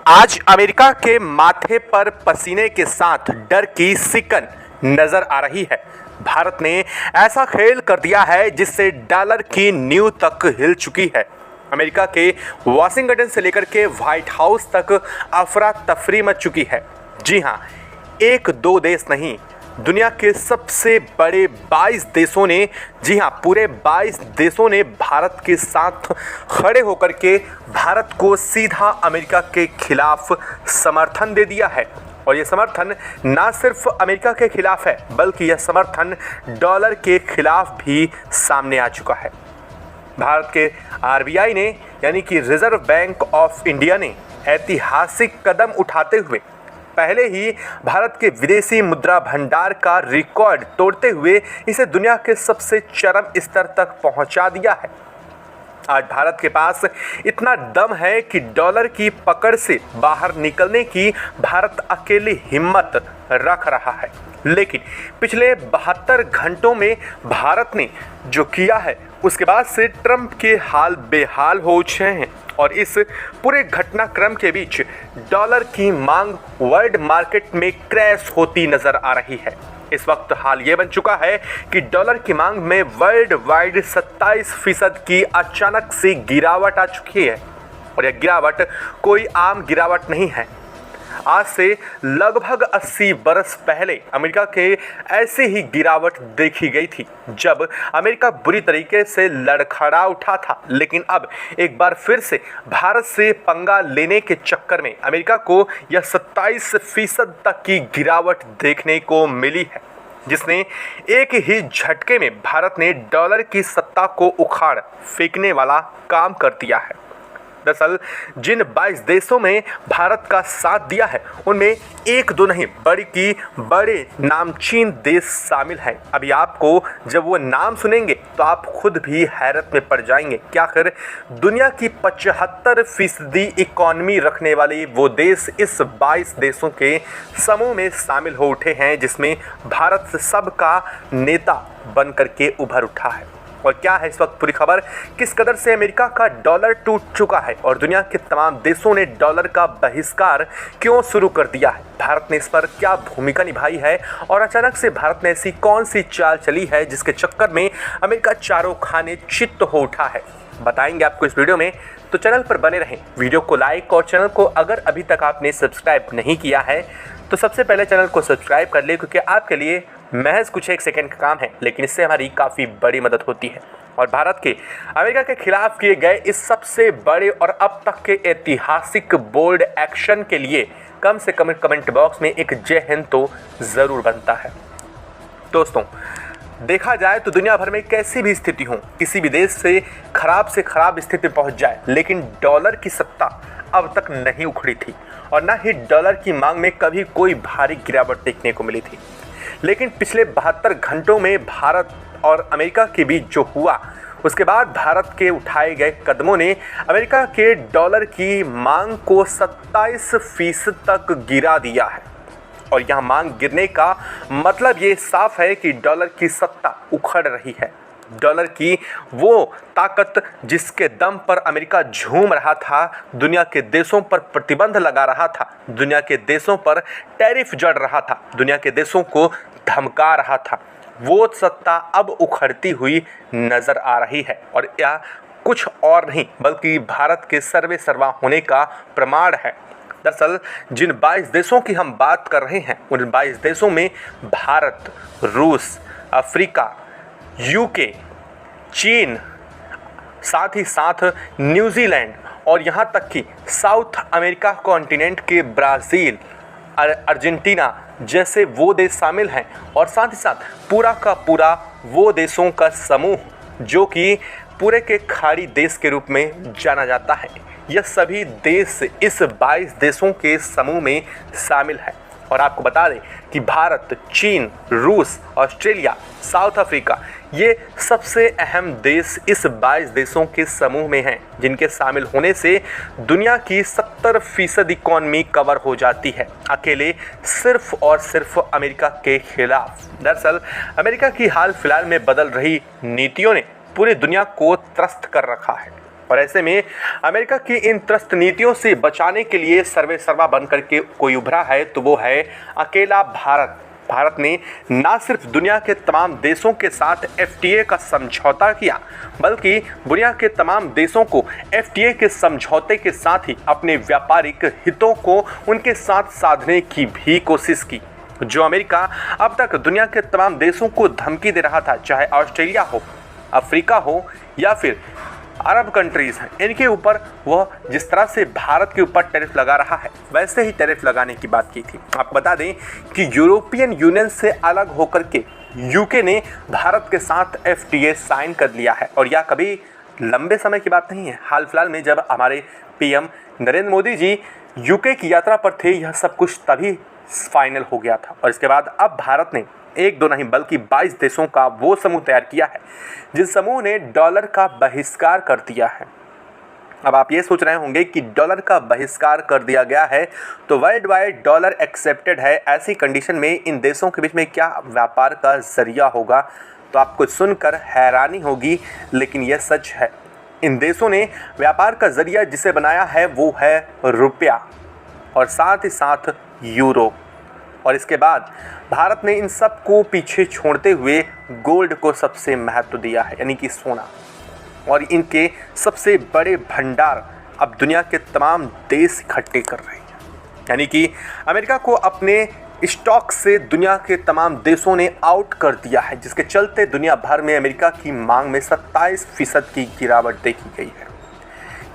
आज अमेरिका के माथे पर पसीने के साथ डर की सिकन नजर आ रही है। भारत ने ऐसा खेल कर दिया है जिससे डॉलर की नींव तक हिल चुकी है। अमेरिका के वाशिंगटन से लेकर के व्हाइट हाउस तक अफरा तफरी मच चुकी है। जी हाँ, एक दो देश नहीं, दुनिया के सबसे बड़े 22 देशों ने, जी हाँ, पूरे 22 देशों ने भारत के साथ खड़े होकर के भारत को सीधा अमेरिका के खिलाफ समर्थन दे दिया है। और ये समर्थन ना सिर्फ अमेरिका के खिलाफ है, बल्कि यह समर्थन डॉलर के खिलाफ भी सामने आ चुका है। भारत के आरबीआई ने, यानी कि रिजर्व बैंक ऑफ इंडिया ने ऐतिहासिक कदम उठाते हुए पहले ही भारत के विदेशी मुद्रा भंडार का रिकॉर्ड तोड़ते हुए इसे दुनिया के सबसे चरम स्तर तक पहुंचा दिया है। आज भारत के पास इतना दम है कि डॉलर की पकड़ से बाहर निकलने की भारत अकेले हिम्मत रख रहा है। लेकिन पिछले 72 घंटों में भारत ने जो किया है, उसके बाद से ट्रंप के हाल बेहाल हो चुके हैं। और इस पूरे घटनाक्रम के बीच डॉलर की मांग वर्ल्ड मार्केट में क्रैश होती नजर आ रही है। इस वक्त हाल ये बन चुका है कि डॉलर की मांग में वर्ल्ड वाइड 27% की अचानक से गिरावट आ चुकी है। और यह गिरावट कोई आम गिरावट नहीं है। आज से लगभग 80 बरस पहले अमेरिका के ऐसे ही गिरावट देखी गई थी, जब अमेरिका बुरी तरीके से लड़खड़ा उठा था। लेकिन अब एक बार फिर से भारत से पंगा लेने के चक्कर में अमेरिका को यह 27% तक की गिरावट देखने को मिली है, जिसने एक ही झटके में भारत ने डॉलर की सत्ता को उखाड़ फेंकने वाला काम कर दिया है। दरअसल जिन 22 देशों में भारत का साथ दिया है, उनमें एक दो नहीं बल्कि बड़े नामचीन देश शामिल हैं। अभी आपको जब वो नाम सुनेंगे तो आप खुद भी हैरत में पड़ जाएंगे कि आखिर दुनिया की 75% इकॉनमी रखने वाले वो देश इस 22 देशों के समूह में शामिल हो उठे हैं, जिसमें भारत सबका नेता बन करके उभर उठा है। और क्या है इस वक्त पूरी खबर, किस कदर से अमेरिका का डॉलर टूट चुका है और दुनिया के तमाम देशों ने डॉलर का बहिष्कार क्यों शुरू कर दिया है, भारत ने इस पर क्या भूमिका निभाई है और अचानक से भारत ने ऐसी कौन सी चाल चली है जिसके चक्कर में अमेरिका चारों खाने चित्त हो उठा है, बताएंगे आपको इस वीडियो में। तो चैनल पर बने रहें, वीडियो को लाइक और चैनल को अगर अभी तक आपने सब्सक्राइब नहीं किया है तो सबसे पहले चैनल को सब्सक्राइब कर ले, क्योंकि आपके लिए महज कुछ एक सेकंड का काम है, लेकिन इससे हमारी काफ़ी बड़ी मदद होती है। और भारत के अमेरिका के खिलाफ किए गए इस सबसे बड़े और अब तक के ऐतिहासिक बोल्ड एक्शन के लिए कम से कम कमेंट बॉक्स में एक जय हिंद तो ज़रूर बनता है। दोस्तों, देखा जाए तो दुनिया भर में कैसी भी स्थिति हो, किसी भी देश से खराब स्थिति में पहुंच जाए, लेकिन डॉलर की सत्ता अब तक नहीं उखड़ी थी और ना ही डॉलर की मांग में कभी कोई भारी गिरावट देखने को मिली थी। लेकिन पिछले 72 घंटों में भारत और अमेरिका के बीच जो हुआ, उसके बाद भारत के उठाए गए कदमों ने अमेरिका के डॉलर की मांग को 27% तक गिरा दिया है। और यह मांग गिरने का मतलब ये साफ है कि डॉलर की सत्ता उखड़ रही है। डॉलर की वो ताकत जिसके दम पर अमेरिका झूम रहा था, दुनिया के देशों पर प्रतिबंध लगा रहा था, दुनिया के देशों पर टैरिफ जड़ रहा था, दुनिया के देशों को धमका रहा था, वो सत्ता अब उखड़ती हुई नजर आ रही है। और यह कुछ और नहीं बल्कि भारत के सर्वे सर्वा होने का प्रमाण है। दरअसल जिन 22 देशों की हम बात कर रहे हैं, उन 22 देशों में भारत, रूस, अफ्रीका, यूके, चीन, साथ ही साथ न्यूजीलैंड और यहाँ तक कि साउथ अमेरिका कॉन्टिनेंट के ब्राज़ील, अर्जेंटीना जैसे वो देश शामिल हैं। और साथ ही साथ पूरा का पूरा वो देशों का समूह जो कि पूरे के खाड़ी देश के रूप में जाना जाता है, यह सभी देश इस 22 देशों के समूह में शामिल है। और आपको बता दें कि भारत, चीन, रूस, ऑस्ट्रेलिया, साउथ अफ्रीका, ये सबसे अहम देश इस 22 देशों के समूह में हैं, जिनके शामिल होने से दुनिया की 70% इकॉनमी कवर हो जाती है, अकेले सिर्फ और सिर्फ अमेरिका के खिलाफ। दरअसल अमेरिका की हाल फिलहाल में बदल रही नीतियों ने पूरी दुनिया को त्रस्त कर रखा है। और ऐसे में अमेरिका की इन त्रस्त नीतियों से बचाने के लिए सर्वे सर्वा बन करके कोई उभरा है तो वो है अकेला भारत। भारत ने न सिर्फ दुनिया के तमाम देशों के साथ FTA का समझौता किया, बल्कि दुनिया के तमाम देशों को FTA के समझौते के साथ ही अपने व्यापारिक हितों को उनके साथ साधने की भी कोशिश की। जो अमेरिका अब तक दुनिया के तमाम देशों को धमकी दे रहा था, चाहे ऑस्ट्रेलिया हो, अफ्रीका हो या फिर अरब कंट्रीज हैं, इनके ऊपर वह जिस तरह से भारत के ऊपर टैरिफ लगा रहा है वैसे ही टैरिफ लगाने की बात की थी। आपको बता दें कि यूरोपियन यूनियन से अलग होकर के यूके ने भारत के साथ FTA साइन कर लिया है। और यह कभी लंबे समय की बात नहीं है। हाल फिलहाल में जब हमारे PM नरेंद्र मोदी जी यूके की यात्रा पर थे, यह सब कुछ तभी फाइनल हो गया था। और इसके बाद अब भारत ने एक दो नहीं बल्कि 22 देशों का वो समूह तैयार किया है जिस समूह ने डॉलर का बहिष्कार कर दिया है। अब आप ये सोच रहे होंगे कि डॉलर का बहिष्कार कर दिया गया है तो वर्ल्ड वाइड डॉलर एक्सेप्टेड है, ऐसी कंडीशन में इन देशों के बीच में क्या व्यापार का जरिया होगा? तो आपको सुनकर हैरानी होगी, लेकिन यह सच है। इन देशों ने व्यापार का जरिया जिसे बनाया है वो है रुपया और साथ ही साथ यूरो। और इसके बाद भारत ने इन सब को पीछे छोड़ते हुए गोल्ड को सबसे महत्व दिया है, यानी कि सोना। और इनके सबसे बड़े भंडार अब दुनिया के तमाम देश इकट्ठे कर रहे हैं, यानी कि अमेरिका को अपने स्टॉक से दुनिया के तमाम देशों ने आउट कर दिया है, जिसके चलते दुनिया भर में अमेरिका की मांग में 27% की गिरावट देखी गई है।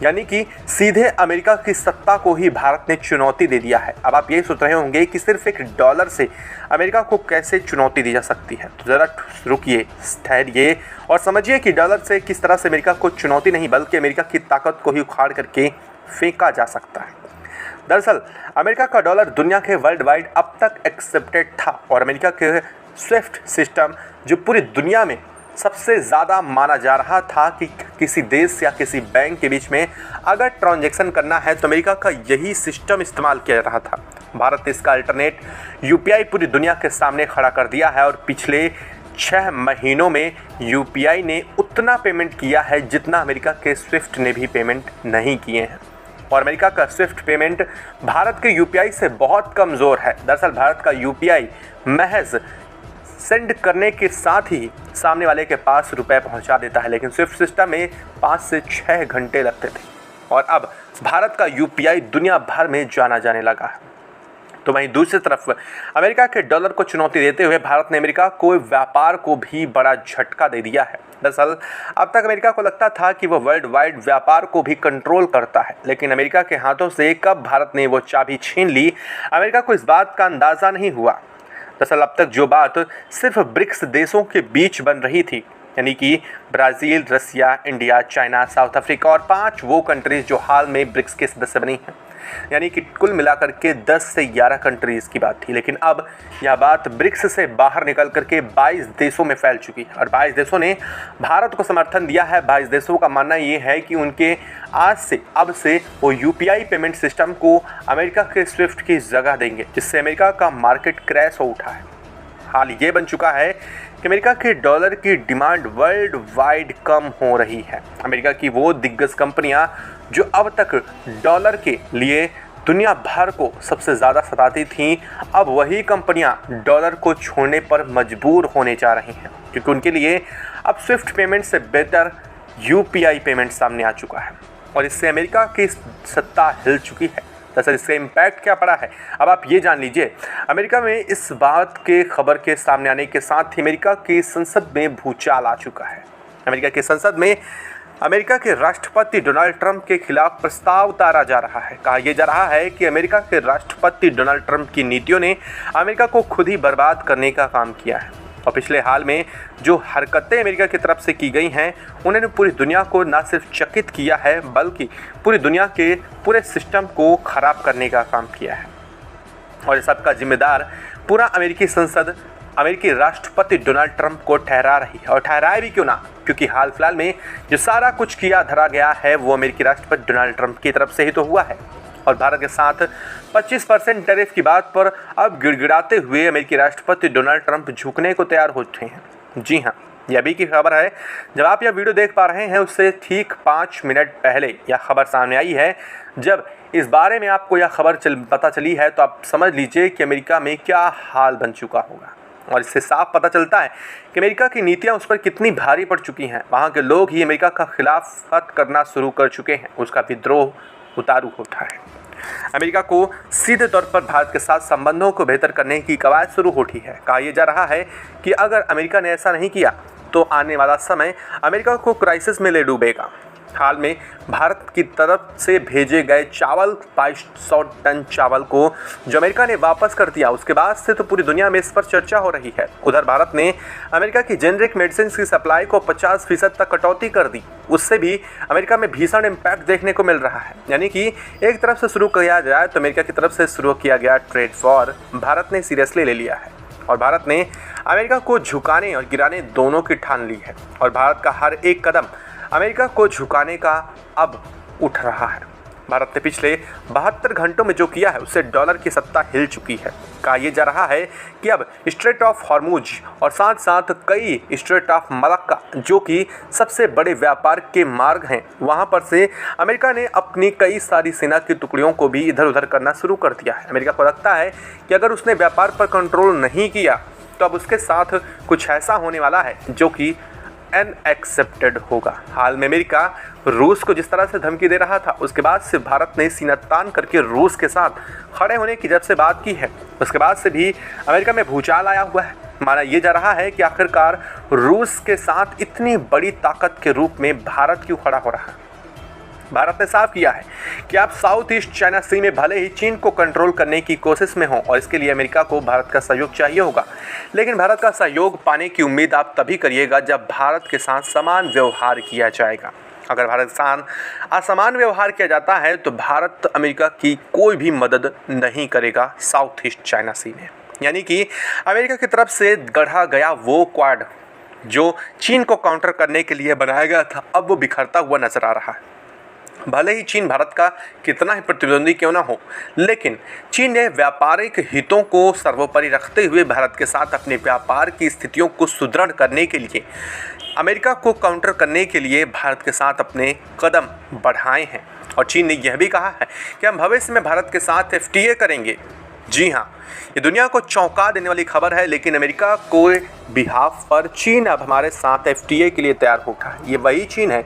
यानी कि सीधे अमेरिका की सत्ता को ही भारत ने चुनौती दे दिया है। अब आप ये सोच रहे होंगे कि सिर्फ एक डॉलर से अमेरिका को कैसे चुनौती दी जा सकती है, तो ज़रा रुकिए, ठहरिए और समझिए कि डॉलर से किस तरह से अमेरिका को चुनौती नहीं बल्कि अमेरिका की ताकत को ही उखाड़ करके फेंका जा सकता है। दरअसल अमेरिका का डॉलर दुनिया के वर्ल्ड वाइड अब तक एक्सेप्टेड था और अमेरिका के स्विफ्ट सिस्टम जो पूरी दुनिया में सबसे ज़्यादा माना जा रहा था कि किसी देश या किसी बैंक के बीच में अगर ट्रांजैक्शन करना है तो अमेरिका का यही सिस्टम इस्तेमाल किया जा रहा था। भारत ने इसका अल्टरनेट UPI पूरी दुनिया के सामने खड़ा कर दिया है और पिछले 6 महीनों में UPI ने उतना पेमेंट किया है जितना अमेरिका के स्विफ्ट ने भी पेमेंट नहीं किए हैं। और अमेरिका का स्विफ्ट पेमेंट भारत के UPI से बहुत कमज़ोर है। दरअसल भारत का UPI महज सेंड करने के साथ ही सामने वाले के पास रुपए पहुंचा देता है, लेकिन स्विफ्ट सिस्टम में 5 से 6 घंटे लगते थे। और अब भारत का UPI दुनिया भर में जाना जाने लगा है। तो वहीं दूसरी तरफ अमेरिका के डॉलर को चुनौती देते हुए भारत ने अमेरिका को व्यापार को भी बड़ा झटका दे दिया है। दरअसल अब तक अमेरिका को लगता था कि वह वर्ल्ड वाइड व्यापार को भी कंट्रोल करता है, लेकिन अमेरिका के हाथों से कब भारत ने वो चाबी छीन ली, अमेरिका को इस बात का अंदाज़ा नहीं हुआ। दरअसल अब तक जो बात सिर्फ ब्रिक्स देशों के बीच बन रही थी, यानी कि ब्राज़ील, रसिया, इंडिया, चाइना, साउथ अफ्रीका और 5 वो कंट्रीज़ जो हाल में ब्रिक्स के सदस्य बनी हैं, यानी कि कुल मिलाकर के 10 से 11 कंट्रीज़ की बात थी। लेकिन अब यह बात ब्रिक्स से बाहर निकल करके 22 देशों में फैल चुकी है और 22 देशों ने भारत को समर्थन दिया है। 22 देशों का मानना ये है कि उनके अब से वो UPI पेमेंट सिस्टम को अमेरिका के स्विफ्ट की जगह देंगे, जिससे अमेरिका का मार्केट क्रैश हो उठा है। हाल ये बन चुका है कि अमेरिका के डॉलर की डिमांड वर्ल्ड वाइड कम हो रही है। अमेरिका की वो दिग्गज कंपनियां जो अब तक डॉलर के लिए दुनिया भर को सबसे ज़्यादा सताती थीं, अब वही कंपनियां डॉलर को छोड़ने पर मजबूर होने जा रही हैं, क्योंकि उनके लिए अब स्विफ्ट पेमेंट से बेहतर UPI पेमेंट सामने आ चुका है और इससे अमेरिका की सत्ता हिल चुकी है। दरअसल इसका इम्पैक्ट क्या पड़ा है, अब आप ये जान लीजिए। अमेरिका में इस बात के खबर के सामने आने के साथ ही अमेरिका की संसद में भूचाल आ चुका है। अमेरिका की संसद में अमेरिका के राष्ट्रपति डोनाल्ड ट्रंप के खिलाफ प्रस्ताव उतारा जा रहा है। कहा यह जा रहा है कि अमेरिका के राष्ट्रपति डोनाल्ड ट्रंप की नीतियों ने अमेरिका को खुद ही बर्बाद करने का काम किया है और पिछले हाल में जो हरकतें अमेरिका की तरफ से की गई हैं, उन्होंने पूरी दुनिया को न सिर्फ चकित किया है बल्कि पूरी दुनिया के पूरे सिस्टम को ख़राब करने का काम किया है। और इस सब का जिम्मेदार पूरा अमेरिकी संसद अमेरिकी राष्ट्रपति डोनाल्ड ट्रंप को ठहरा रही है। और ठहराए भी क्यों ना, क्योंकि हाल फिलहाल में जो सारा कुछ किया धरा गया है वो अमेरिकी राष्ट्रपति डोनाल्ड ट्रंप की तरफ से ही तो हुआ है। और भारत के साथ 25% टैरिफ की बात पर अब गिड़गिड़ाते हुए अमेरिकी राष्ट्रपति डोनाल्ड ट्रंप झुकने को तैयार हो चुके हैं। जी हाँ, ये अभी की खबर है, जब आप यह वीडियो देख पा रहे हैं उससे ठीक 5 मिनट पहले यह खबर सामने आई है। जब इस बारे में आपको यह खबर पता चली है तो आप समझ लीजिए कि अमेरिका में क्या हाल बन चुका होगा। और इससे साफ पता चलता है कि अमेरिका की नीतियां उस पर कितनी भारी पड़ चुकी हैं। वहाँ के लोग ही अमेरिका का खिलाफत करना शुरू कर चुके हैं, उसका विद्रोह उतारू उठा है। अमेरिका को सीधे तौर पर भारत के साथ संबंधों को बेहतर करने की कवायद शुरू हो उठी है। कहा यह जा रहा है कि अगर अमेरिका ने ऐसा नहीं किया तो आने वाला समय अमेरिका को क्राइसिस में ले डूबेगा। हाल में भारत की तरफ से भेजे गए चावल 2200 टन चावल को जो अमेरिका ने वापस कर दिया, उसके बाद से तो पूरी दुनिया में इस पर चर्चा हो रही है। उधर भारत ने अमेरिका की जेनरिक मेडिसिन की सप्लाई को 50% तक कटौती कर दी। उससे भी अमेरिका में भीषण इम्पैक्ट देखने को मिल रहा है। यानी कि एक तरफ से शुरू किया जाए तो अमेरिका की तरफ से शुरू किया गया ट्रेड वॉर भारत ने सीरियसली ले लिया है और भारत ने अमेरिका को झुकाने और गिराने दोनों की ठान ली है। और भारत का हर एक कदम अमेरिका को झुकाने का अब उठ रहा है। भारत ने पिछले 72 घंटों में जो किया है उससे डॉलर की सत्ता हिल चुकी है। कहा यह जा रहा है कि अब स्ट्रेट ऑफ हॉर्मुज और साथ साथ कई स्ट्रेट ऑफ मलक्का जो कि सबसे बड़े व्यापार के मार्ग हैं, वहां पर से अमेरिका ने अपनी कई सारी सेना की टुकड़ियों को भी इधर उधर करना शुरू कर दिया है। अमेरिका को लगता है कि अगर उसने व्यापार पर कंट्रोल नहीं किया तो अब उसके साथ कुछ ऐसा होने वाला है जो कि अनएक्सेप्टेड होगा। हाल में अमेरिका रूस को जिस तरह से धमकी दे रहा था, उसके बाद से भारत ने सीना तान करके रूस के साथ खड़े होने की जब से बात की है, उसके बाद से भी अमेरिका में भूचाल आया हुआ है। माना यह जा रहा है कि आखिरकार रूस के साथ इतनी बड़ी ताकत के रूप में भारत क्यों खड़ा हो रहा है। भारत ने साफ किया है कि आप साउथ ईस्ट चाइना सी में भले ही चीन को कंट्रोल करने की कोशिश में हो और इसके लिए अमेरिका को भारत का सहयोग चाहिए होगा, लेकिन भारत का सहयोग पाने की उम्मीद आप तभी करिएगा जब भारत के साथ समान व्यवहार किया जाएगा। अगर भारत के साथ असमान व्यवहार किया जाता है तो भारत अमेरिका की कोई भी मदद नहीं करेगा साउथ ईस्ट चाइना सी में। यानी कि अमेरिका की तरफ से गढ़ा गया वो क्वाड जो चीन को काउंटर करने के लिए बनाया गया था, अब वो बिखरता हुआ नजर आ रहा है। भले ही चीन भारत का कितना ही प्रतिद्वंदी क्यों ना हो, लेकिन चीन ने व्यापारिक हितों को सर्वोपरि रखते हुए भारत के साथ अपने व्यापार की स्थितियों को सुदृढ़ करने के लिए, अमेरिका को काउंटर करने के लिए भारत के साथ अपने कदम बढ़ाए हैं। और चीन ने यह भी कहा है कि हम भविष्य में भारत के साथ FTA करेंगे। जी हाँ, ये दुनिया को चौंका देने वाली खबर है, लेकिन अमेरिका को बिहाफ पर चीन अब हमारे साथ FTA के लिए तैयार हो उठा है। ये वही चीन है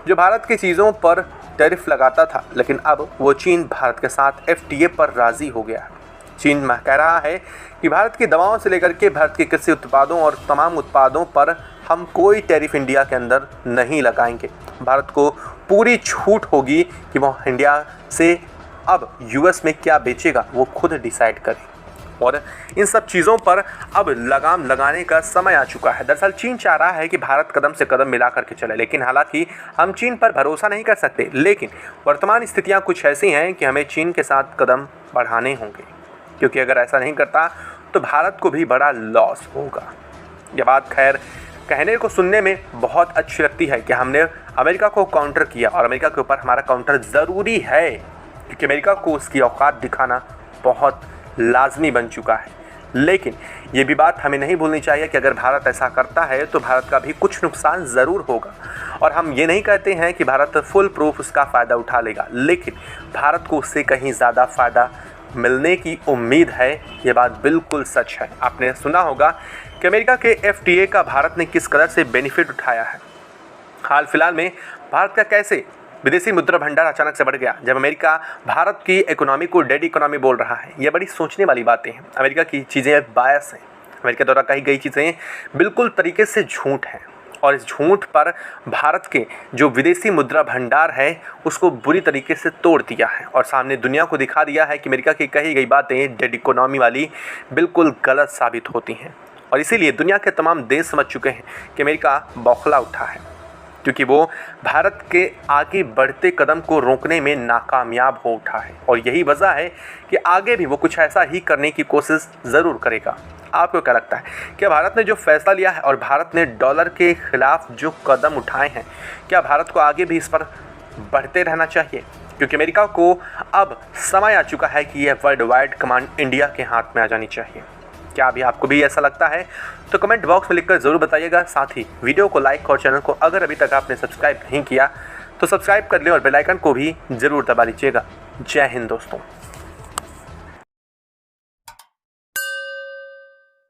जो भारत की चीज़ों पर टैरिफ लगाता था, लेकिन अब वो चीन भारत के साथ FTA पर राज़ी हो गया है। चीन कह रहा है कि भारत की दवाओं से लेकर के भारत के कृषि उत्पादों और तमाम उत्पादों पर हम कोई टैरिफ इंडिया के अंदर नहीं लगाएंगे। भारत को पूरी छूट होगी कि वो इंडिया से अब US में क्या बेचेगा वो खुद डिसाइड करे। और इन सब चीज़ों पर अब लगाम लगाने का समय आ चुका है। दरअसल चीन चाह रहा है कि भारत कदम से कदम मिला करके चले, लेकिन हालांकि हम चीन पर भरोसा नहीं कर सकते, लेकिन वर्तमान स्थितियां कुछ ऐसी हैं कि हमें चीन के साथ कदम बढ़ाने होंगे, क्योंकि अगर ऐसा नहीं करता तो भारत को भी बड़ा लॉस होगा। यह बात खैर कहने को सुनने में बहुत अच्छी लगती है कि हमने अमेरिका को काउंटर किया और अमेरिका के ऊपर हमारा काउंटर ज़रूरी है, क्योंकि अमेरिका को उसकी औकात दिखाना बहुत लाजमी बन चुका है। लेकिन ये भी बात हमें नहीं भूलनी चाहिए कि अगर भारत ऐसा करता है तो भारत का भी कुछ नुकसान ज़रूर होगा। और हम ये नहीं कहते हैं कि भारत फुल प्रूफ उसका फ़ायदा उठा लेगा, लेकिन भारत को उससे कहीं ज़्यादा फ़ायदा मिलने की उम्मीद है। ये बात बिल्कुल सच है। आपने सुना होगा कि अमेरिका के FTA का भारत ने किस कदर से बेनिफिट उठाया है। हाल फिलहाल में भारत का कैसे विदेशी मुद्रा भंडार अचानक से बढ़ गया, जब अमेरिका भारत की इकोनॉमी को डेड इकोनॉमी बोल रहा है। ये बड़ी सोचने वाली बातें हैं। अमेरिका की चीज़ें बायस हैं। अमेरिका द्वारा कही गई चीज़ें बिल्कुल तरीके से झूठ हैं और इस झूठ पर भारत के जो विदेशी मुद्रा भंडार है उसको बुरी तरीके से तोड़ दिया है और सामने दुनिया को दिखा दिया है कि अमेरिका की कही गई बातें डेड इकोनॉमी वाली बिल्कुल गलत साबित होती हैं। और इसीलिए दुनिया के तमाम देश समझ चुके हैं कि अमेरिका बौखला उठा है, क्योंकि वो भारत के आगे बढ़ते कदम को रोकने में नाकामयाब हो उठा है। और यही वजह है कि आगे भी वो कुछ ऐसा ही करने की कोशिश ज़रूर करेगा। आपको क्या लगता है, क्या भारत ने जो फैसला लिया है और भारत ने डॉलर के खिलाफ जो कदम उठाए हैं, क्या भारत को आगे भी इस पर बढ़ते रहना चाहिए? क्योंकि अमेरिका को अब समय आ चुका है कि यह वर्ल्ड वाइड कमांड इंडिया के हाथ में आ जानी चाहिए। क्या अभी आपको भी ऐसा लगता है? तो कमेंट बॉक्स में लिखकर ज़रूर बताइएगा। साथ ही वीडियो को लाइक और चैनल को अगर अभी तक आपने सब्सक्राइब नहीं किया तो सब्सक्राइब कर लें और बेल आइकन को भी ज़रूर दबा लीजिएगा। जय हिंद दोस्तों।